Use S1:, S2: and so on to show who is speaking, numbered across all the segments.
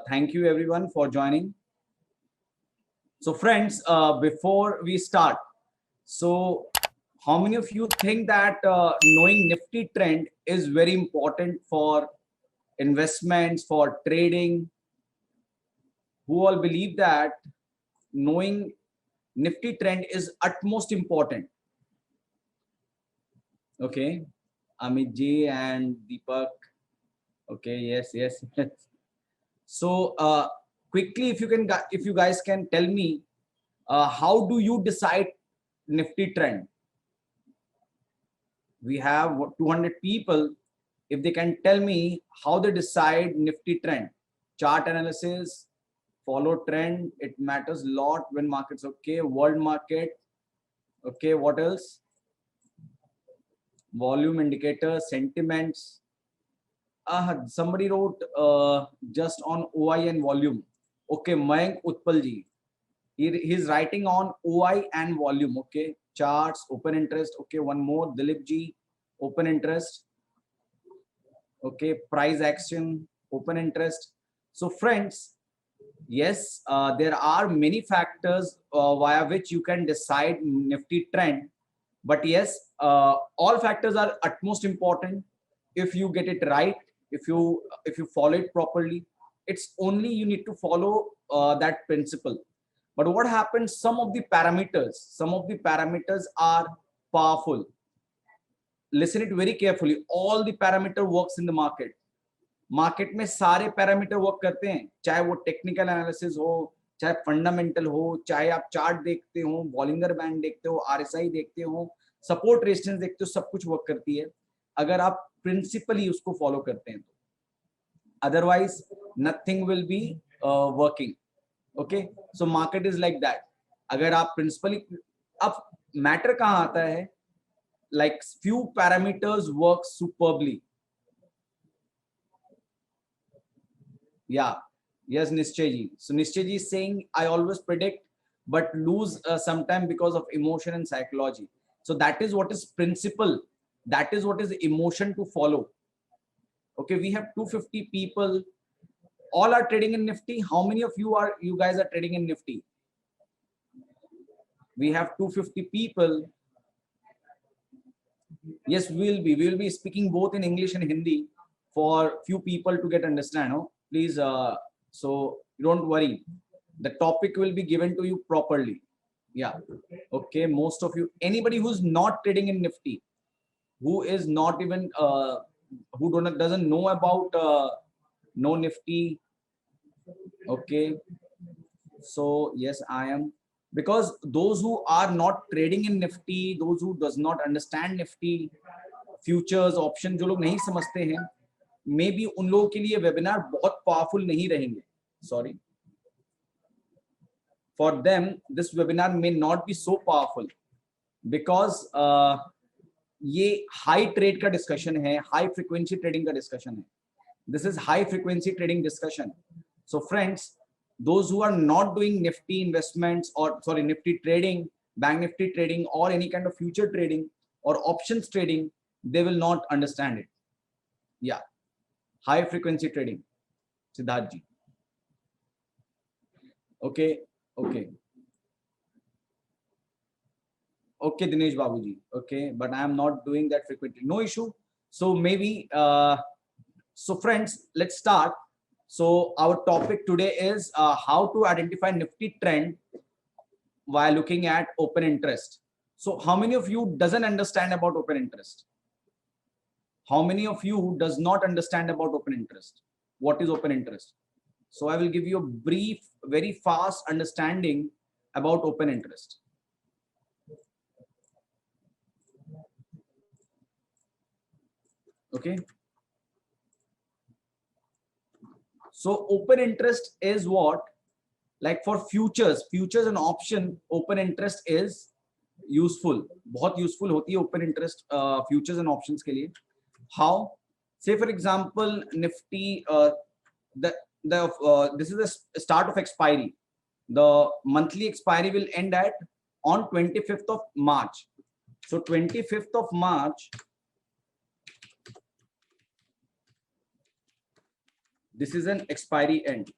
S1: Thank you everyone for joining. So friends, before we start, so how many of you think that knowing Nifty trend is very important for investments, for trading? Who all believe that knowing Nifty trend is utmost important? Okay, Amit ji and Deepak. Okay, yes, yes, yes. So quickly, if you guys can tell me, how do you decide Nifty trend? We have 200 people. If they can tell me how they decide Nifty trend, chart analysis, follow trend, it matters a lot when markets. Okay, world market. Okay, what else? Volume indicator, sentiments. Somebody wrote just on OI and volume. Okay, Mayank Utpal ji. He's writing on OI and volume. Okay, charts, open interest. Okay, one more, Dilip ji, open interest. Okay, price action, open interest. So friends, yes, there are many factors via which you can decide Nifty trend. But yes, all factors are utmost important. If you get it right, if you follow it properly, it's only you need to follow that principle. But what happens, some of the parameters are powerful. Listen it very carefully. All the parameter works in the market में सारे parameter work करते हैं, चाहे वो technical analysis हो, चाहे fundamental हो, चाहे आप चार्ट देखते हो, बॉलिंगर बैंड देखते हो, आरएसआई देखते हो, सपोर्ट रेजिस्टेंस देखते हो, सब कुछ वर्क करती है अगर आप प्रिंसिपली उसको फॉलो करते हैं तो. Otherwise nothing will be working. Okay, so market is like that. अगर आप प्रिंसिपली, अब मैटर कहां आता है, like few parameters work superbly. Yeah, yes, Nischay ji. So Nischay ji is saying, I always predict but lose sometime because of emotion and psychology. So that is what is principle, that is what is emotion to follow. Okay, we have 250 people, all are trading in Nifty. How many of you guys are trading in Nifty? We have 250 people. Yes, we will be speaking both in English and Hindi for few people to get understand. Oh, please, so don't worry. The topic will be given to you properly. Yeah. Okay. Most of you, anybody who's not trading in Nifty, who is not even, who doesn't know about no Nifty. Okay. So yes, I am. Because those who are not trading in Nifty, those who does not understand Nifty, futures option जो लोग नहीं समझते हैं, may be उन लोगों के लिए webinar बहुत पावरफुल नहीं रहेंगे. Sorry, for them this webinar may not be so powerful because ये हाई ट्रेड का डिस्कशन है, हाई फ्रीक्वेंसी ट्रेडिंग का डिस्कशन है. This is high frequency trading discussion. So friends, those who are not doing Nifty investments, or sorry, Nifty trading, Bank Nifty trading, or any kind of future trading or options trading, they will not understand it. Yeah, high frequency trading, Siddharth ji. Okay, okay, okay, Dinesh Babu ji. Okay, but I am not doing that frequently. No issue. So maybe, so friends, let's start. So our topic today is how to identify Nifty trend while looking at open interest. So how many of you doesn't understand about open interest? How many of you does not understand about open interest? What is open interest? So I will give you a brief, very fast understanding about open interest. Okay. So open interest is what? Like for futures and option, open interest is useful. बहुत useful होती है open interest futures and options के लिए. How? Say for example, Nifty, this is the start of expiry. The monthly expiry will end at on 25th of March. So 25th of March, this is an expiry and.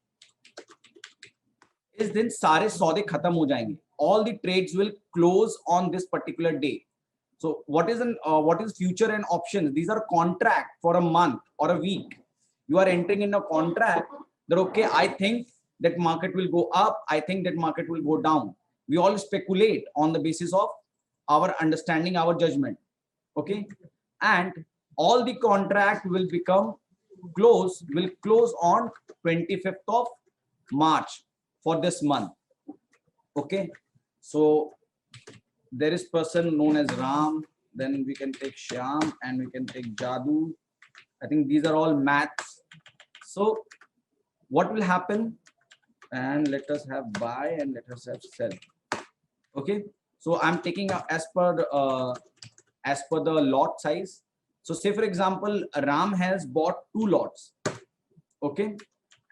S1: इस दिन सारे सौदे खत्म हो जाएंगे, all the trades will close on this particular day. So what is future and options? These are contract for a month or a week. You are entering in a contract that okay, I think that market will go up, I think that market will go down. We all speculate on the basis of our understanding, our judgment. Okay, and all the contract will close on 25th of March for this month. Okay, so there is person known as Ram, then we can take Shyam and we can take Jadu. I think these are all maths. So what will happen? And let us have buy and let us have sell. Okay, so I'm taking as per the lot size. So say for example, Ram has bought 2 lots. Okay,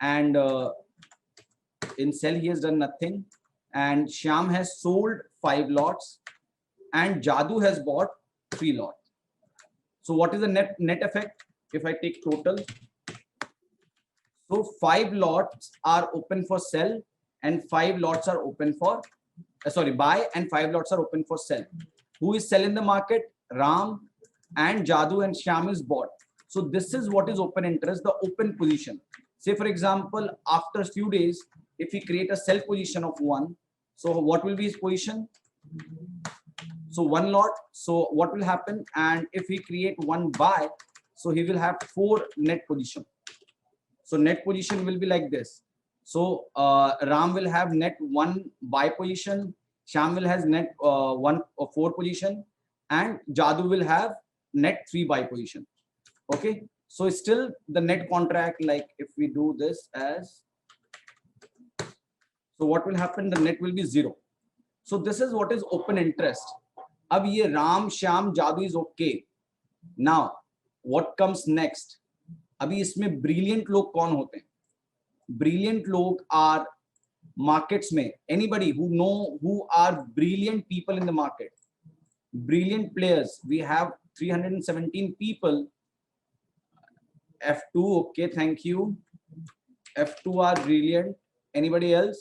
S1: and in sell he has done nothing, and Shyam has sold 5 lots, and Jadu has bought 3 lots. So what is the net effect if I take total? So 5 lots are open for sell and 5 lots are open for buy, and 5 lots are open for sell. Who is sell in the market? Ram, and Jadu and Shyam is bought. So this is what is open interest, the open position. Say for example, after a few days, if we create a sell position of 1, so what will be his position? So 1 lot. So what will happen? And if we create 1 buy, so he will have 4 net position. So net position will be like this. So Ram will have net 1 buy position, Shyam will has net 1 or 4 position, and Jadu will have net 3 buy position. Okay, so still the net contract, like if we do this as, so what will happen? The net will be 0. So this is what is open interest. Ab ye Ram, Shyam, Jadu is okay. Now what comes next? अभी इसमें brilliant लोग कौन होते हैं? Brilliant लोग are markets में, anybody who know who are brilliant people in the market, brilliant players. We have 317 people. F2, okay, thank you. F2 are brilliant. Anybody else?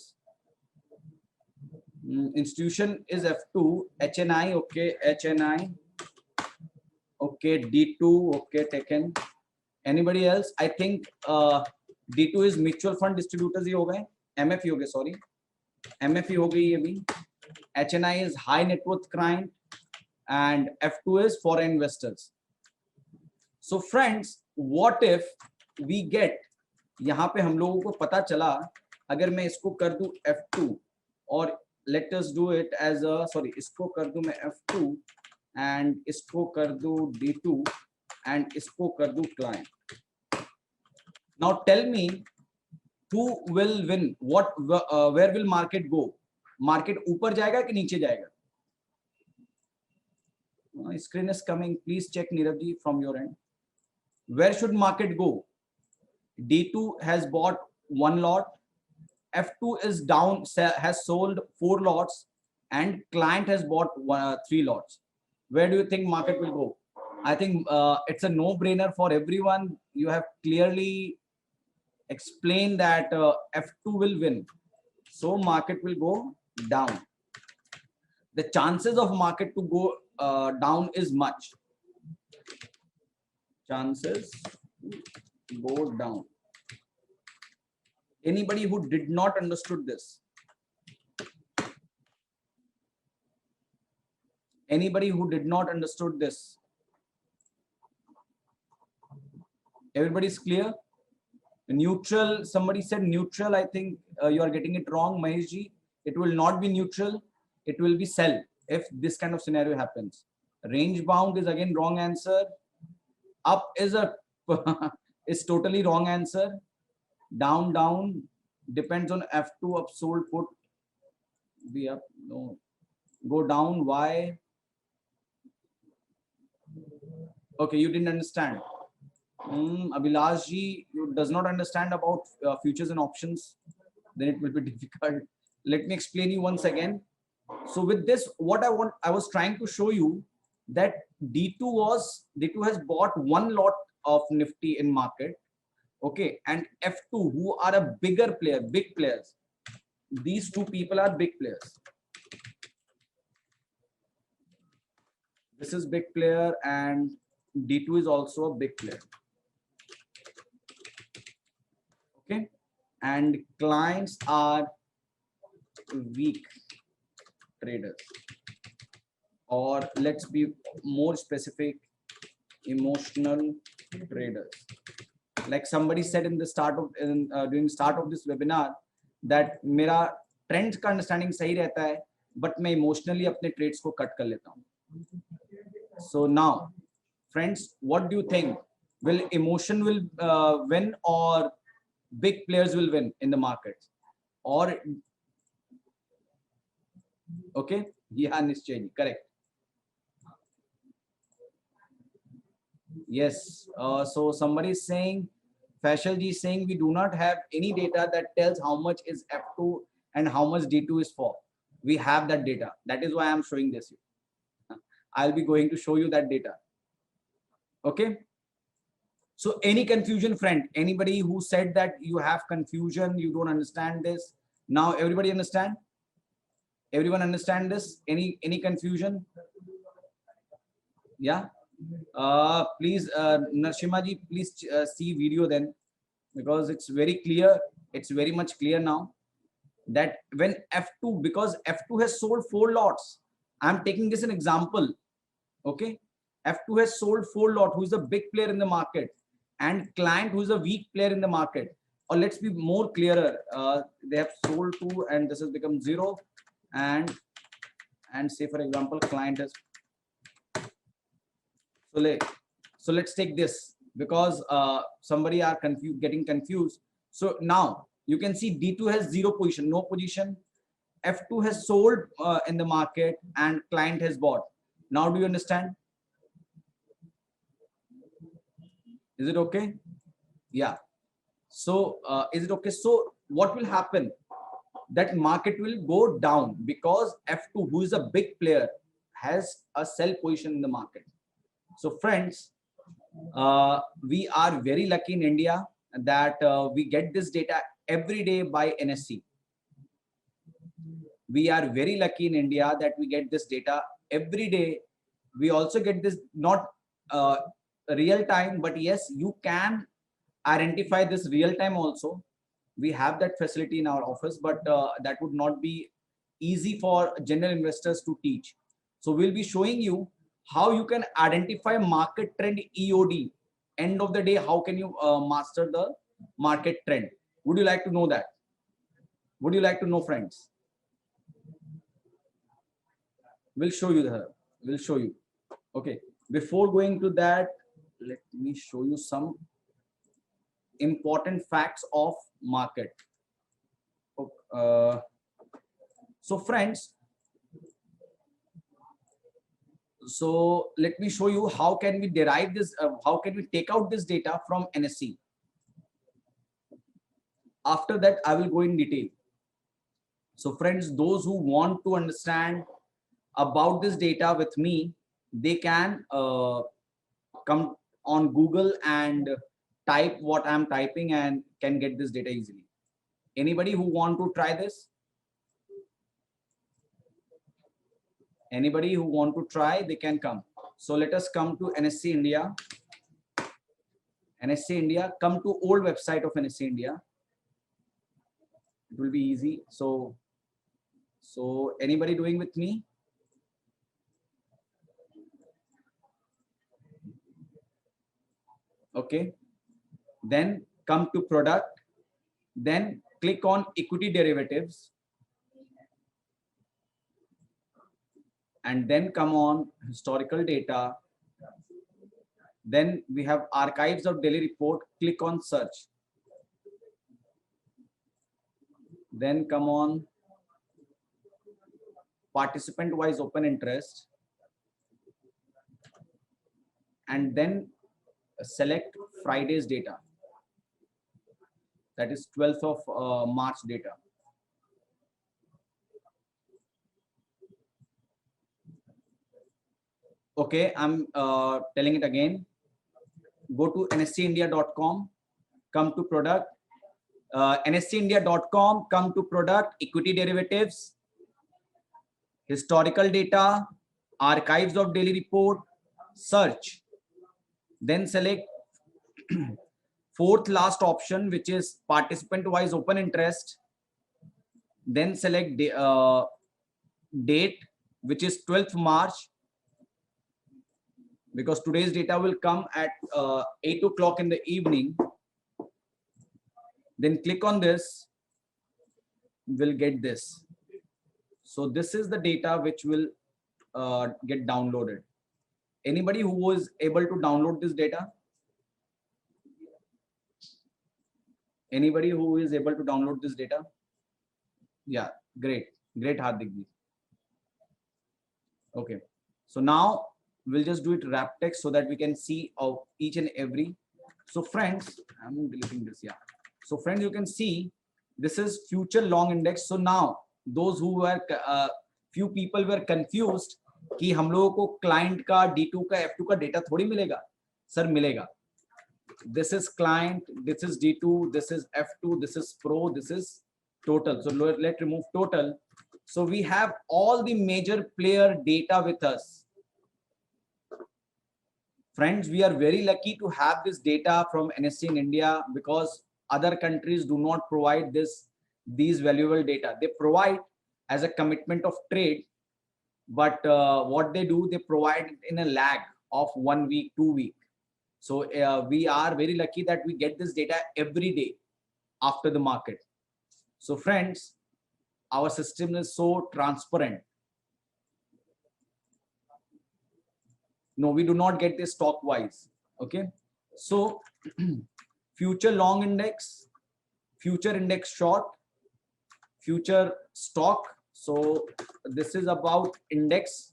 S1: Institution is F2. HNI, okay, HNI, okay, D2, okay, taken. Anybody else? I think D2 is mutual fund distributors ही हो गए, MF ही हो गए, sorry, MF ही हो गई ये भी. HNI is high net worth client, and F2 is foreign investors. So friends, what if we get, यहाँ पे हम लोगों को पता चला, अगर मैं इसको कर दूं F2 और let us do it as a, sorry, इसको कर दूं मैं F2 and इसको कर दूं D2 and इसको कर दूं client. Now tell me who will win, what where will market go? Market ऊपर जाएगा कि नीचे जाएगा? Screen is coming, please check Nirav ji from your end. Where should market go? D2 has bought 1 lot, F2 is down, has sold 4 lots, and client has bought 3 lots. Where do you think market will go? I think it's a no-brainer for everyone. You have clearly explained that F2 will win. So market will go down. The chances of market to go down is much. Chances go down. Anybody who did not understood this? Anybody who did not understood this? Everybody's clear? Neutral, somebody said neutral. I think you are getting it wrong, Mahesh ji. It will not be neutral. It will be sell if this kind of scenario happens. Range bound is again wrong answer. Up is a is totally wrong answer. Down, down depends on F2, up sold put. Be up, no. Go down, why? Okay, you didn't understand. Abhilash ji, you does not understand about futures and options, then it will be difficult. Let me explain you once again. So with this, what I was trying to show you that D2 has bought 1 lot of Nifty in market, Okay, and F2 who are a bigger player, big players. These two people are big players. This is big player and D2 is also a big player. Okay, and clients are weak traders, or let's be more specific, emotional traders. Like somebody said in the start of during the start of this webinar that मेरा trends का understanding सही रहता है, but मैं emotionally अपने trades को cut कर लेता हूँ. So now, friends, what do you think? Will emotion will win, or big players will win in the market? Or okay, yeah, Nischay, correct. Yes. So somebody is saying, Faisal ji is saying we do not have any data that tells how much is F2 and how much D2 is for. We have that data. That is why I'm showing this. I'll be going to show you that data. Okay. So any confusion, friend? Anybody who said that you have confusion, you don't understand this? Now everybody understand? Everyone understand this? Any confusion? Yeah. Please, Narshima ji, please see video then, because it's very clear. It's very much clear now that when F2, because F2 has sold 4 lots. I'm taking this an example. Okay. F2 has sold 4 lot, who is a big player in the market, and client who is a weak player in the market. Or let's be more clearer. They have sold 2 and this has become 0. And say for example, client has. So let's take this, because somebody are getting confused. So now you can see D2 has 0 position, no position. F2 has sold in the market and client has bought. Now do you understand? Is it okay? Yeah. So is it okay? So what will happen? That market will go down because F2, who is a big player, has a sell position in the market. So friends, we are very lucky in India that we get this data every day by NSE. We are very lucky in India that we get this data every day. We also get this not real time, but yes, you can identify this real time also. We have that facility in our office, but that would not be easy for general investors to teach. So we'll be showing you how you can identify market trend EOD. End of the day, how can you master the market trend? Would you like to know that? Would you like to know, friends? We'll show you the. We'll show you. Okay. Before going to that, let me show you some important facts of market. So friends, so let me show you how can we derive this, how can we take out this data from NSE. After that, I will go in detail. So friends, those who want to understand about this data with me, they can come on Google and type what I'm typing and can get this data easily. Anybody who want to try this? Anybody who want to try, they can come. So let us come to NSE India. NSE India, come to old website of NSE India. It will be easy. So anybody doing with me? Okay. Then come to product. Then click on equity derivatives. And then come on historical data. Then we have archives of daily report. Click on search. Then come on participant wise open interest. And then select Friday's data. That is 12th of March data. Okay, I'm telling it again. Go to nseindia.com come to product. NSEindia.com, come to product, equity derivatives, historical data, archives of daily report, search. Then select fourth last option, which is participant wise open interest. Then select date, which is 12th March, because today's data will come at 8 o'clock in the evening. Then click on this, we'll get this. So this is the data which will get downloaded. Anybody who was able to download this data? Anybody who is able to download this data? Yeah, great, Hardik ji. Okay, so now we'll just do it wrap text so that we can see of each and every. So friends, I'm deleting this. Yeah. So friends, you can see this is future long index. So now those who were few people were confused कि हम लोगों को client का D2 का F2 का data थोड़ी मिलेगा. Sir मिलेगा. This is client, this is D2, this is F2, this is pro, this is total. So let's remove total. So we have all the major player data with us. Friends, we are very lucky to have this data from NSE in India, because other countries do not provide these valuable data. They provide as a commitment of trade, but what they do, they provide in a lag of 1 week, 2 weeks. So we are very lucky that we get this data every day after the market. So friends, our system is so transparent. No, we do not get this stock wise. Okay. So future long index, future index short, future stock. So this is about index.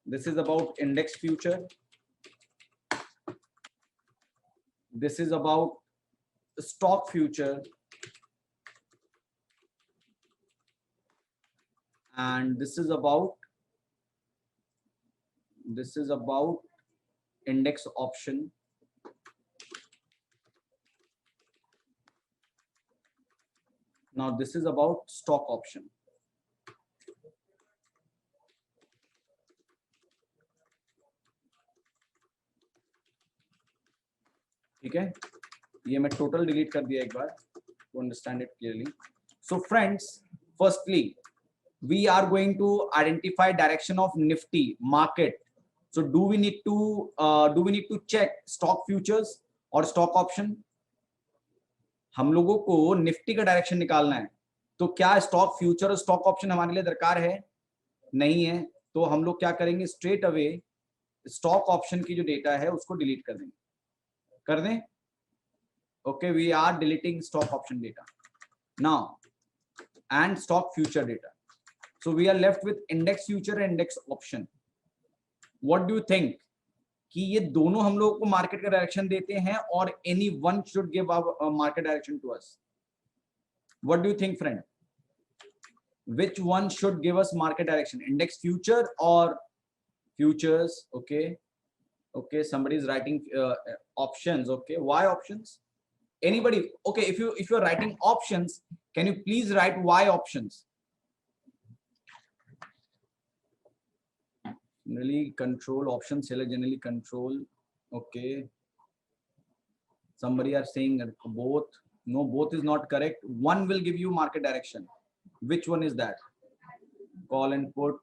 S1: This is about index future. This is about stock future. And this is about index option. Now this is about stock option. ठीक है, ये मैं total delete कर दिया एक बार to understand it clearly. So friends, firstly, we are going to identify direction of Nifty market. So do we need to check stock futures or stock option? हम लोगों को निफ्टी का डायरेक्शन निकालना है, तो क्या स्टॉक फ्यूचर और stock option हमारे लिए दरकार है? नहीं है. तो हम लोग क्या करेंगे, स्ट्रेट अवे स्टॉक ऑप्शन की जो डेटा है उसको डिलीट कर देंगे. कर दें? Okay, we are deleting stock option data now and stock future data. So we are left with index future and index option. What do you think? कि ये दोनों हम लोगों को मार्केट का डायरेक्शन देते हैं, और any one should give our market direction to us. What do you think, friend? Which one should give us market direction? Index future or futures? Okay, okay. Somebody is writing options. Okay, why options? Anybody? Okay, if you are writing options, can you please write why options? Generally control option seller, generally control. Okay, somebody are saying both. No, both is not correct. One will give you market direction. Which one is that? Call and put,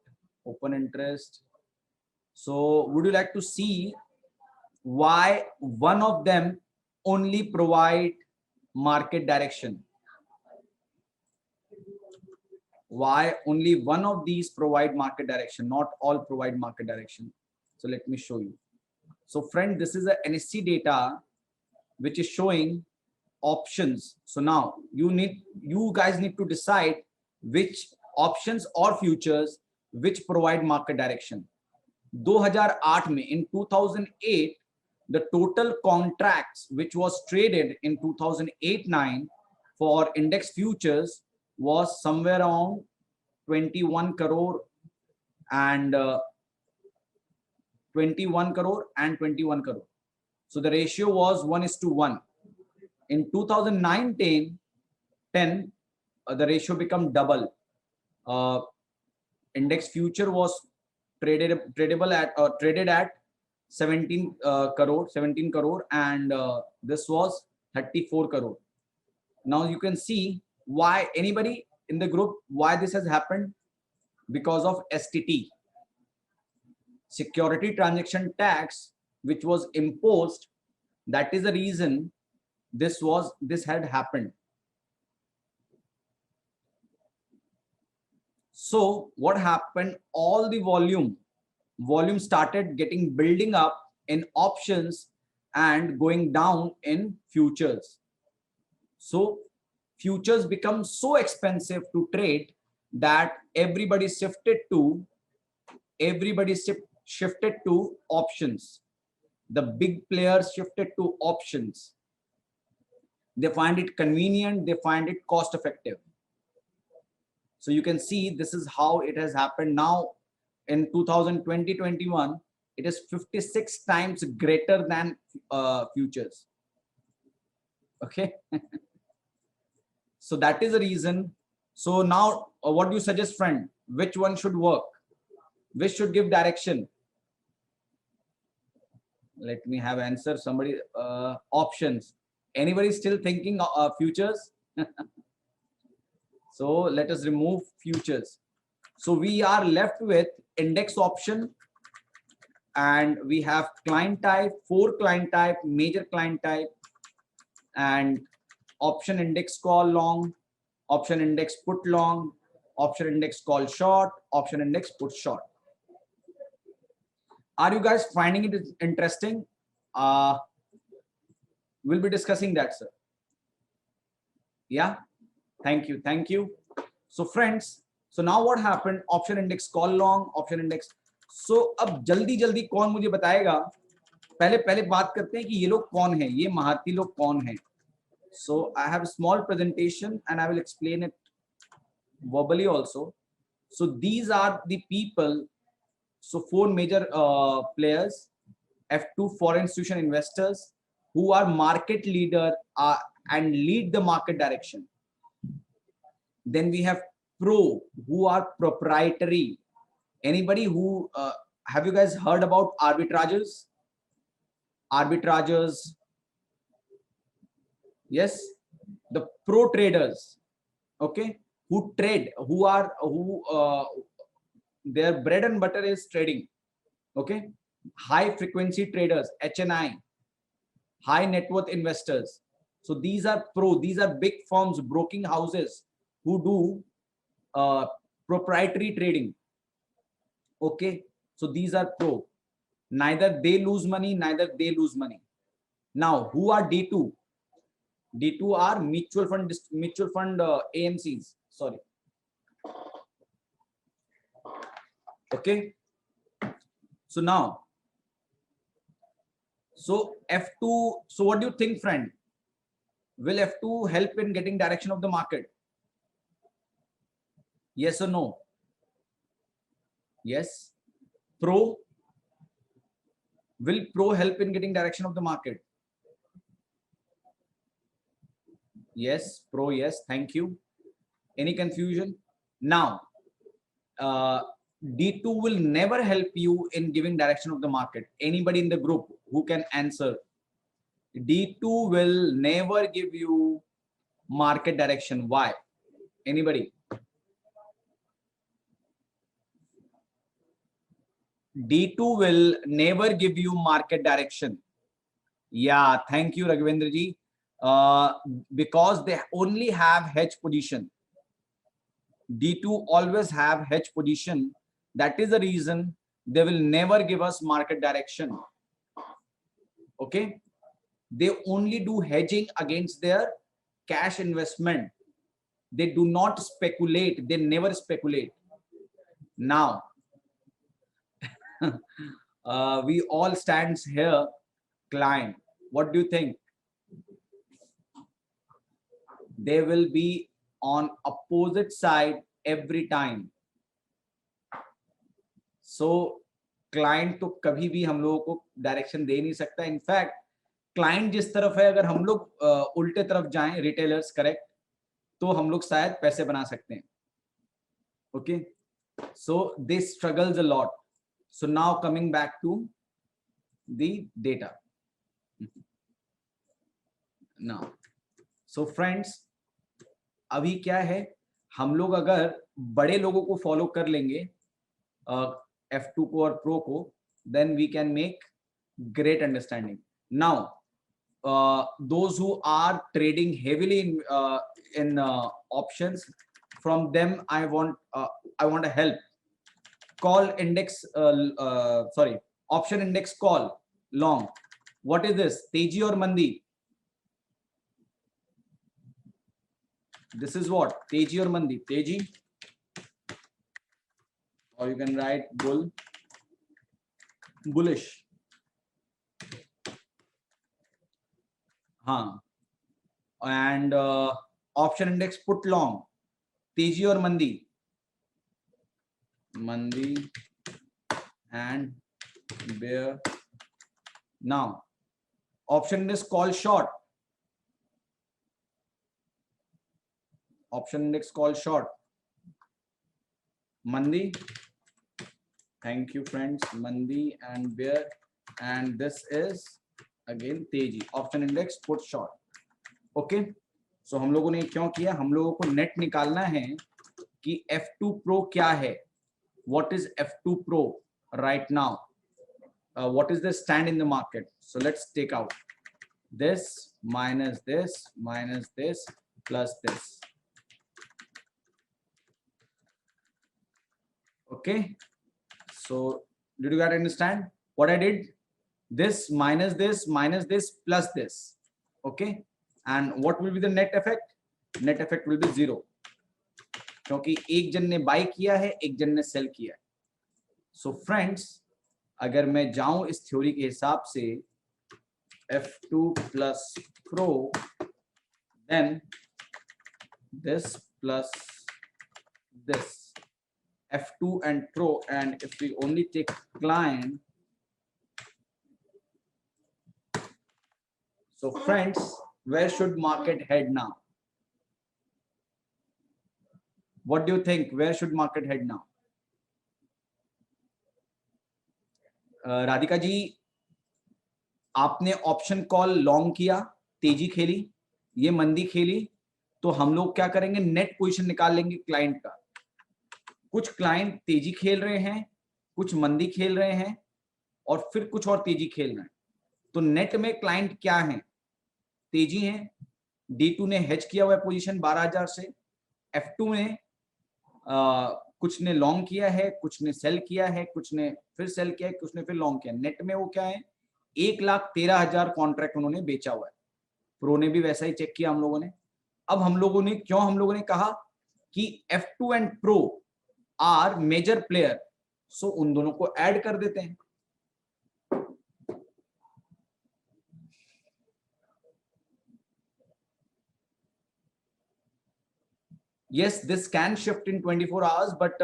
S1: open interest. So would you like to see why one of them only provide market direction? Why only one of these provide market direction, not all provide market direction? So let me show you. So friend, this is a NSE data which is showing options. So now you guys need to decide which options or futures which provide market direction. 2008 में, in 2008, the total contracts which was traded in 2008-9 for index futures was somewhere around 21 crore and 21 crore and 21 crore. So the ratio was 1:1. In 2009-10, the ratio become double. Index future was traded at 17 crore, and this was 34 crore. Now you can see why, anybody in the group, why this has happened. Because of STT, security transaction tax, which was imposed. That is the reason this had happened. So what happened, all the volume started getting building up in options and going down in futures. So futures become so expensive to trade that everybody shifted to options. The big players shifted to options. They find it convenient, they find it cost effective. So you can see this is how it has happened. Now in 2020-21, it is 56 times greater than futures. Okay. So that is the reason. So now what do you suggest, friend? Which one should work? Which should give direction? Let me have answer. Somebody, options. Anybody still thinking futures? So let us remove futures. So we are left with index option, and we have client type, 4 client type, major client type, and option index call long, option index put long, option index call short, option index put short. Are you guys finding it interesting? We'll be discussing that, sir. Yeah, thank you, thank you. So friends, so now what happened, option index call long, option index. So अब जल्दी कौन मुझे बताएगा? पहले बात करते हैं कि ये लोग कौन है, ये महारथी लोग कौन है. So I have a small presentation and I will explain it verbally also. So these are the people. So 4 major players, F2 foreign institution investors who are market leader and lead the market direction. Then we have pro, who are proprietary. Anybody who have you guys heard about arbitrages? Yes, the pro traders, okay, who trade, their bread and butter is trading, okay. High frequency traders, HNI, high net worth investors. So these are pro, these are big firms, broking houses who do proprietary trading, okay. So these are pro, neither they lose money, neither they lose money. Now who are D2? D2 are mutual fund AMCs, sorry. Okay. So now, so F2, so what do you think, friend? Will F2 help in getting direction of the market? Yes or no? Yes. Pro, will pro help in getting direction of the market? Yes, pro, yes, thank you. Any confusion? Now, D2 will never help you in giving direction of the market. Anybody in the group who can answer? D2 will never give you market direction. Why? Anybody? D2 will never give you market direction. Yeah, thank you, Raghvendra ji. Because they only have hedge position. D2 always have hedge position. That is the reason they will never give us market direction. Okay. They only do hedging against their cash investment. They do not speculate. They never speculate. Now, we all stands here, client. What do you think? They will be on opposite side every time. So client तो कभी भी हम लोगों को direction दे नहीं सकता. In fact, client जिस तरफ है, अगर हम लोग उल्टे तरफ जाएं, रिटेलर्स, करेक्ट, तो हम लोग शायद पैसे बना सकते हैं. Okay, so this struggles a lot. So now coming back to the data. Now so friends, अभी क्या है, हम लोग अगर बड़े लोगों को फॉलो कर लेंगे, F2 को और प्रो को, then we can make great understanding. Now those who are trading heavily in options, from them I want a help. Call index, sorry, option index call long. What is this, teji or mandi? This is what, teji or mandi? Teji, or you can write bullish. हाँ, and option index put long, teji or mandi? Mandi and bear. Now option index call short. Option index call short. Mandi. Thank you friends. Mandi and bear, and this is again teji. Option index put short. Okay. So हम लोगों ने क्यों किया, हम लोगों को net निकालना है कि F2 Pro क्या है. What is F2 Pro right now? What is the stand in the market? So let's take out this minus this plus this. Okay, so did you guys understand what I did? This minus this plus this. Okay, and what will be the net effect? Net effect will be 0, क्योंकि एक जन ने bye किया है, एक जन ने cell किया है. So friends, अगर मैं जाऊं इस थ्योरी के हिसाब से F2 plus Pro, then this plus this, F2 and Pro, and if we only take client, so friends, where should market head now? What do you think? Where should market head now? Radhika ji, आपने option call long किया, तेजी खेली, ये मंदी खेली, तो हम लोग क्या करेंगे, नेट पोजीशन निकाल लेंगे क्लाइंट का. कुछ क्लाइंट तेजी खेल रहे हैं, कुछ मंदी खेल रहे हैं, और फिर कुछ और तेजी खेल रहे हैं. तो नेट में क्लाइंट क्या है, तेजी है. D2 ने हेज किया हुआ है पोजीशन 12,000 से. F2 ने कुछ ने लॉन्ग किया है, कुछ ने सेल किया है, कुछ ने फिर सेल किया है, कुछ ने फिर लॉन्ग किया. नेट में वो क्या है, 1,13,000 कॉन्ट्रैक्ट उन्होंने बेचा हुआ है. प्रो ने भी वैसा ही चेक किया हम लोगों ने. अब हम लोगों ने कहा कि F2 and pro are major player, so उन दोनों को ऐड कर देते हैं. Yes, this can shift in 24 hours, but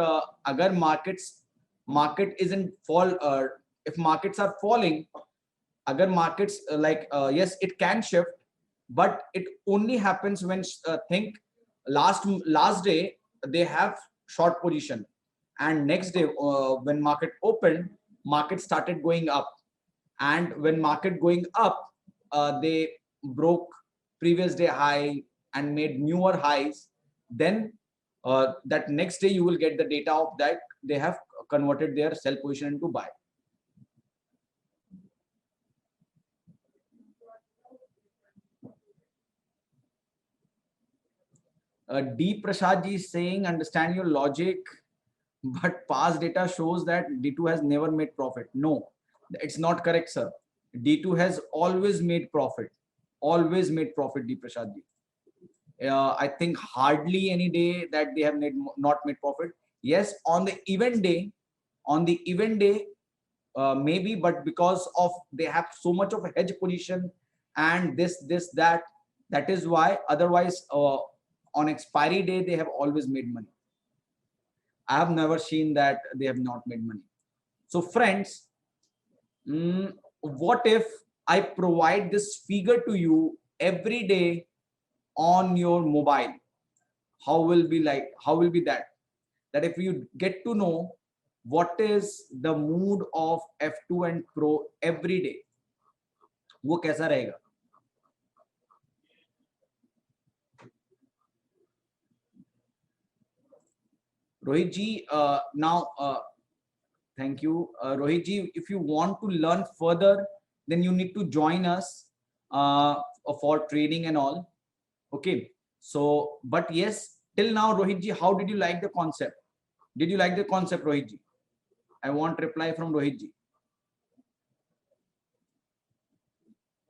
S1: agar market isn't fall, if markets are falling, agar markets yes, it can shift, but it only happens when think last day they have short position, and next day when market opened, market started going up, and when market going up, they broke previous day high and made newer highs. Then that next day you will get the data of that they have converted their sell position into buy. D Prasad ji is saying, understand your logic, but past data shows that D2 has never made profit. No, it's not correct, sir. D2 has always made profit, D Prasad ji. I think hardly any day that they have not made profit. Yes, on the event day, maybe, but because of they have so much of a hedge position and this that is why. Otherwise, on expiry day they have always made money. I have never seen that they have not made money. So friends, what if I provide this figure to you every day on your mobile. How will be that? That if you get to know what is the mood of F2 and Pro every day, वो कैसा रहेगा? Rohit ji, now thank you, Rohit ji. If you want to learn further, then you need to join us for training and all. Okay. So, but yes, till now, Rohit ji, how did you like the concept? Did you like the concept, Rohit ji? I want reply from Rohit ji.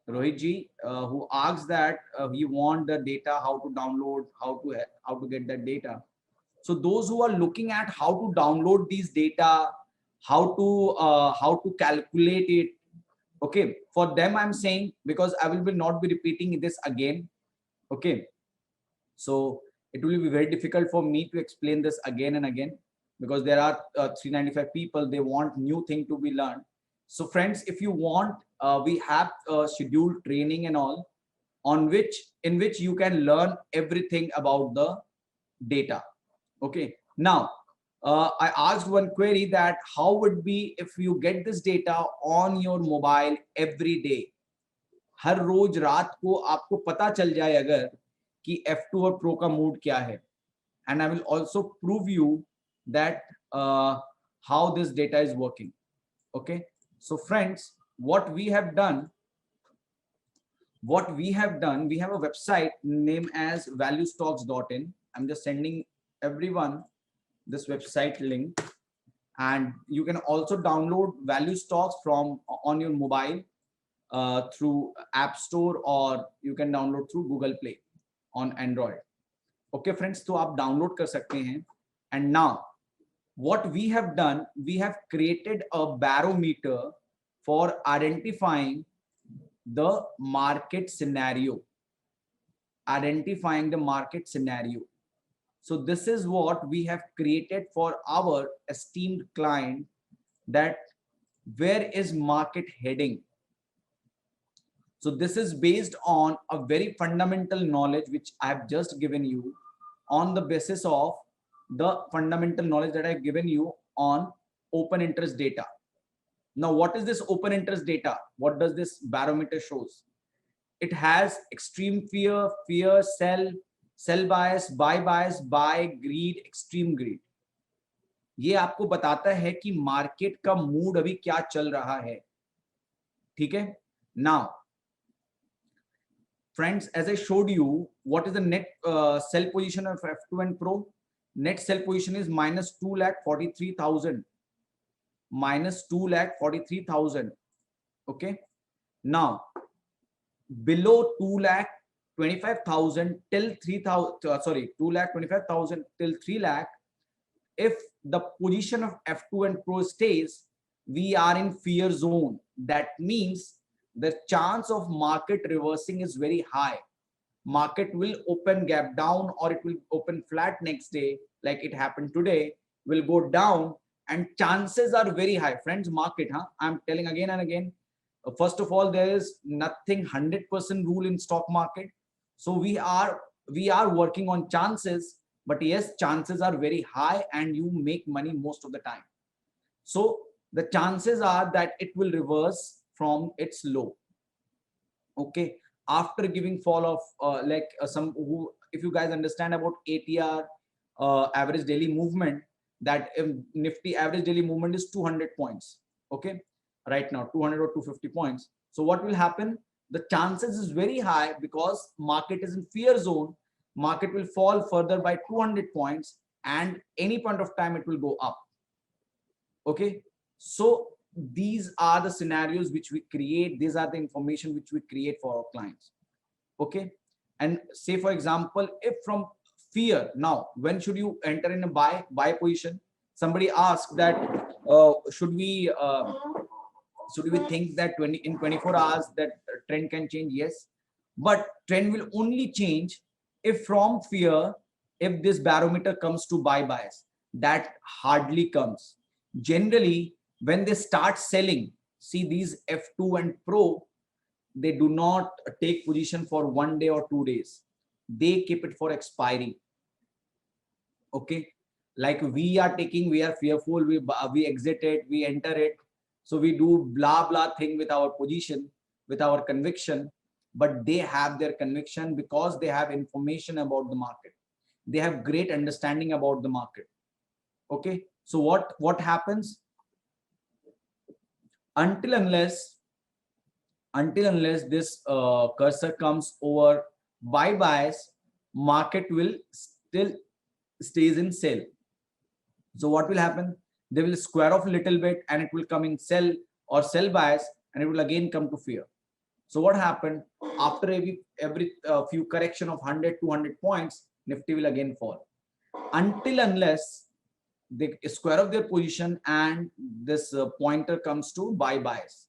S1: Rohit ji, who asks that he want the data, how to download, how to get that data. So those who are looking at how to download these data, how to calculate it, okay, for them I'm saying, because I will be not be repeating this again, okay. So it will be very difficult for me to explain this again and again, because there are 395 people, they want new thing to be learned. So friends, if you want, we have scheduled training and all, in which you can learn everything about the data. Okay. Now, I asked one query that how would be if you get this data on your mobile every day. हर रोज रात को आपको पता चल जाए अगर कि F2 और Pro का mood क्या है. And I will also prove you that how this data is working. Okay. So friends, what we have done, we have a website named as valuestocks.in. I'm just sending everyone this website link, and you can also download value stocks from on your mobile through App Store, or you can download through Google Play on Android. Okay friends, तो आप download कर सकते हैं. And now what we have done, we have created a barometer for identifying the market scenario. So this is what we have created for our esteemed client, that where is market heading. So this is based on a very fundamental knowledge which I have just given you, on the basis of the fundamental knowledge that I have given you on open interest data. Now, what is this open interest data? What does this barometer shows? It has extreme fear, sell bias, buy bias, buy, greed, extreme greed. ये आपको बताता है कि market का mood अभी क्या चल रहा है. ठीक है. Now, friends, as I showed you, what is the net sell position of F2 and Pro? Net sell position is minus 2,43,000. Minus 2,43,000. Okay. Now, below 2,25,000 till 3,000, 2,25,000 till 3 lakh, if the position of F2 and Pro stays, we are in fear zone. That means the chance of market reversing is very high. Market will open gap down, or it will open flat next day, like it happened today, will go down, and chances are very high. Friends, market, I'm telling again and again, first of all, there is nothing 100% rule in stock market. So we are working on chances, but yes, chances are very high and you make money most of the time. So the chances are that it will reverse from its low. Okay. After giving fall of if you guys understand about ATR, average daily movement, that Nifty average daily movement is 200 points. Okay. Right now 200 or 250 points. So what will happen? The chances is very high, because market is in fear zone. Market will fall further by 200 points, and any point of time it will go up. Okay. So these are the scenarios which we create. These are the information which we create for our clients. Okay. And say, for example, if from fear, now when should you enter in a buy position? Somebody asked that should we think that in 24 hours that trend can change? Yes, but trend will only change if from fear, if this barometer comes to buy bias. That hardly comes. Generally, when they start selling, see these F2 and Pro, they do not take position for 1 day or 2 days. They keep it for expiry. Okay, like we are taking, we are fearful, we exit it, we enter it, so we do blah blah thing with our position, with our conviction. But they have their conviction because they have information about the market, they have great understanding about the market. Okay, so what happens? until unless this cursor comes over buy bias, market will still stays in sell. So what will happen? They will square off a little bit and it will come in sell or sell bias, and it will again come to fear. So what happened? After every few correction of 100 200 points, Nifty will again fall, until unless they square off their position and this pointer comes to buy bias.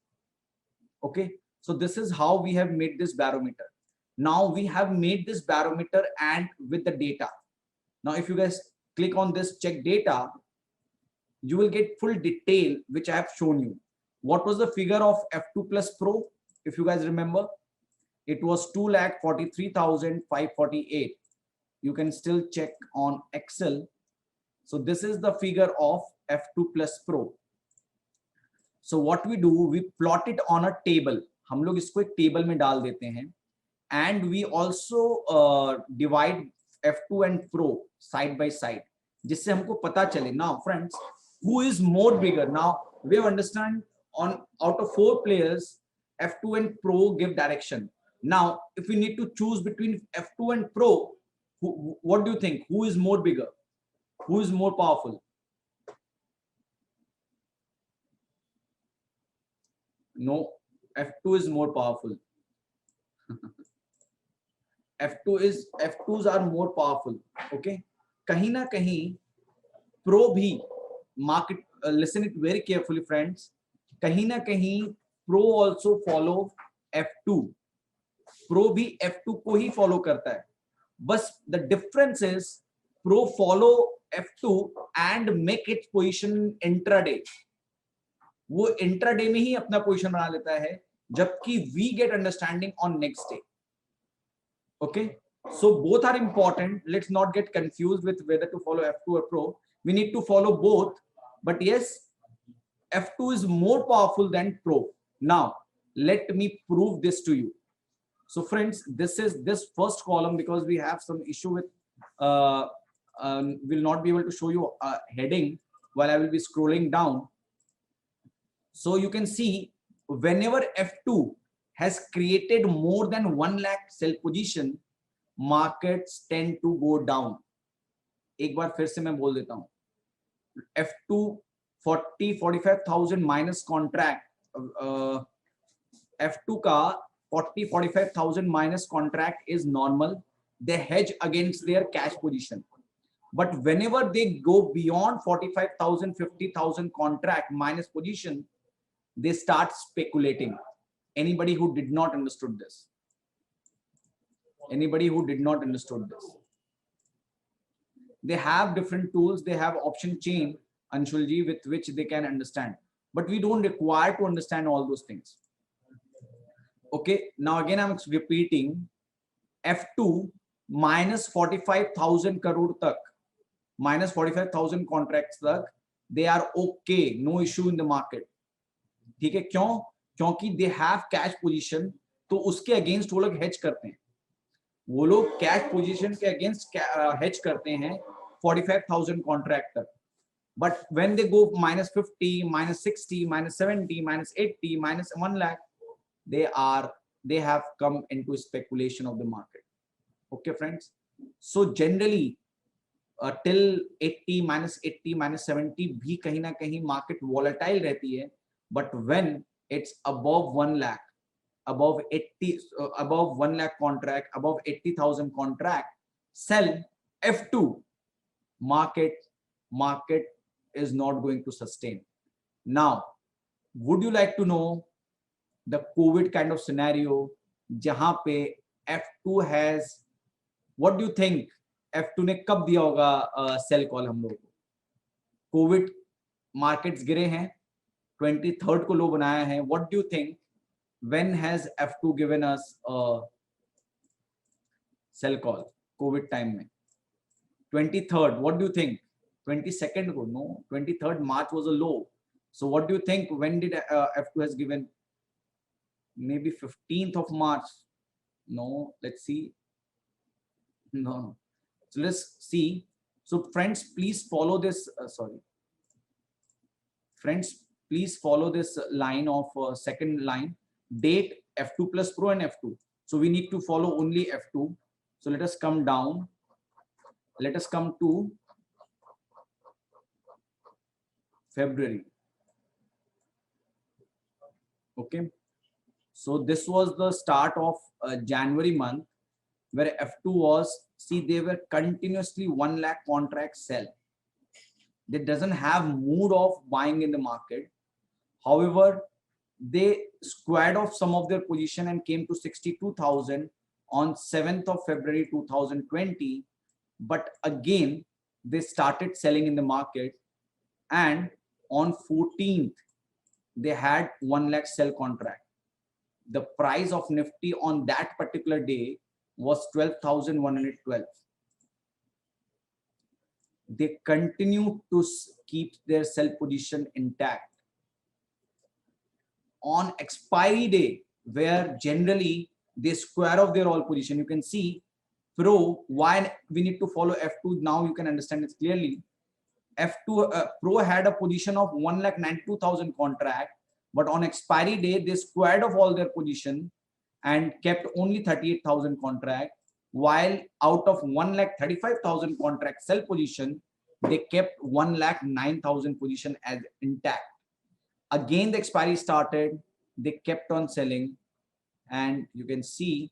S1: Okay, so this is how we have made this barometer. Now we have made this barometer and with the data. Now if you guys click on this check data, you will get full detail which I have shown you. What was the figure of F2 plus Pro? If you guys remember, it was 2,43,548. You can still check on Excel. So this is the figure of F2 plus Pro. So what we do, we plot it on a table. हम लोग इसको एक table में डाल देते हैं, and we also divide F2 and Pro side by side, जिससे हमको पता चले. Now friends, who is more bigger? Now we have understand on out of 4 players, F2 and Pro give direction. Now if we need to choose between F2 and Pro, what do you think? Who is more bigger? Who is more powerful? No, F2 is more powerful. F2s are more powerful. Okay, कहीं ना कहीं Pro भी market, listen it very carefully friends, कहीं ना कहीं Pro also follow F2. Pro भी F2 को ही follow करता है, बस the difference is Pro follow F2 and make its position intraday. वो इंट्राडे में ही अपना पोजीशन बना लेता है, जबकि we get understanding on next day. Okay, so both are important. Let's not get confused with whether to follow F2 और Pro. We need to follow both, but yes, F2 is more powerful than Pro. Now let me prove this to you. So friends, this is this first column, because we have some issue with will not be able to show you heading while I will be scrolling down. So you can see whenever F2 has created more than 1 lakh sell position, markets tend to go down. एक बार फिर से मैं बोल देता हूँ, F2 40-45,000 minus contract, F2 का 40-45,000 minus contract is normal. They hedge against their cash position. But whenever they go beyond 45,000, 50,000 contract minus position, they start speculating. Anybody who did not understood this? Anybody who did not understood this? They have different tools. They have option chain, Anshulji, with which they can understand. But we don't require to understand all those things. Okay, now again I'm repeating, F2 minus 45,000 crore tak, minus 45,000 contracts tak, they are okay, no issue in the market. ठीक है, क्यों? क्योंकि they have cash position, तो उसके against वो लोग hedge करते हैं. वो लोग कैश पोजीशन के अगेंस्ट हेज करते हैं 45,000 कॉन्ट्रैक्ट तक. But when they go minus 50, minus 60, minus 70, minus 80, minus 1 lakh, they have come into speculation of the market. Okay friends, so generally till 80, minus 80, minus 70 भी कहीं ना कहीं market volatile रहती है. But when it's above 1 lakh, above 1 lakh contract, above 80,000 contract, sell F2, market is not going to sustain. Now, would you like to know the COVID kind of scenario, जहां पे F2 has, what do you think F2 ने कब दिया होगा cell call हम लोगों को? Covid markets गिरे हैं, 23rd को लो बनाया है. What do you think when has F2 given us a sell call? COVID time mein. 23rd, what do you think? 22nd go? No, 23rd March was a low. So what do you think? When did F2 has given? Maybe 15th of March. No, let's see. No. So let's see. So friends, please follow this. Friends, please follow this line of second line. Date F2 plus Pro and F2. So we need to follow only F2. So let us come down. Let us come to February. Okay. So this was the start of January month, where F2 was, see, they were continuously 1 lakh contract sell. They doesn't have mood of buying in the market. However, they squared off some of their position and came to 62,000 on 7th of February 2020. But again, they started selling in the market, and on 14th, they had 1 lakh sell contract. The price of Nifty on that particular day was 12,112. They continue to keep their sell position intact. On expiry day, where generally they square off their all position, you can see Pro, why we need to follow F2 now, you can understand it clearly. F2 Pro had a position of 1,92,000 contract, but on expiry day they squared off all their position and kept only 38,000 contract, while out of 1,35,000 contract sell position, they kept 1,09,000 position as intact. Again, the expiry started, they kept on selling, and you can see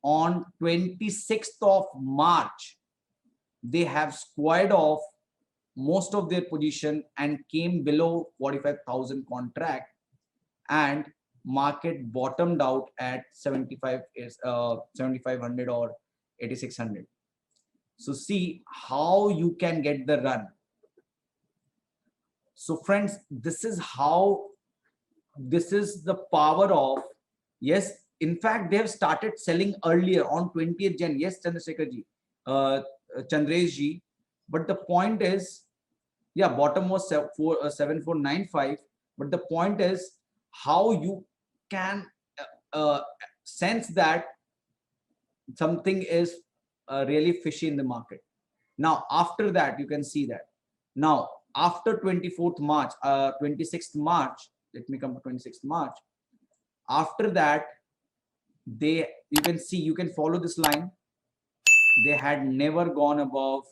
S1: on 26th of March, they have squared off most of their position and came below 45,000 contract, and market bottomed out at 7,500 or 8,600. So see how you can get the run. So friends, this is the power of, yes, in fact, they have started selling earlier on 20th Jan. Yes, Chandrasekhar ji, Chandresh ji. But the point is, yeah, bottom was 7495. But the point is how you can sense that something is really fishy in the market. Now, after that, you can see that. Now, after 24th March, 26th March, let me come to 26th March. After that, you can follow this line. They had never gone above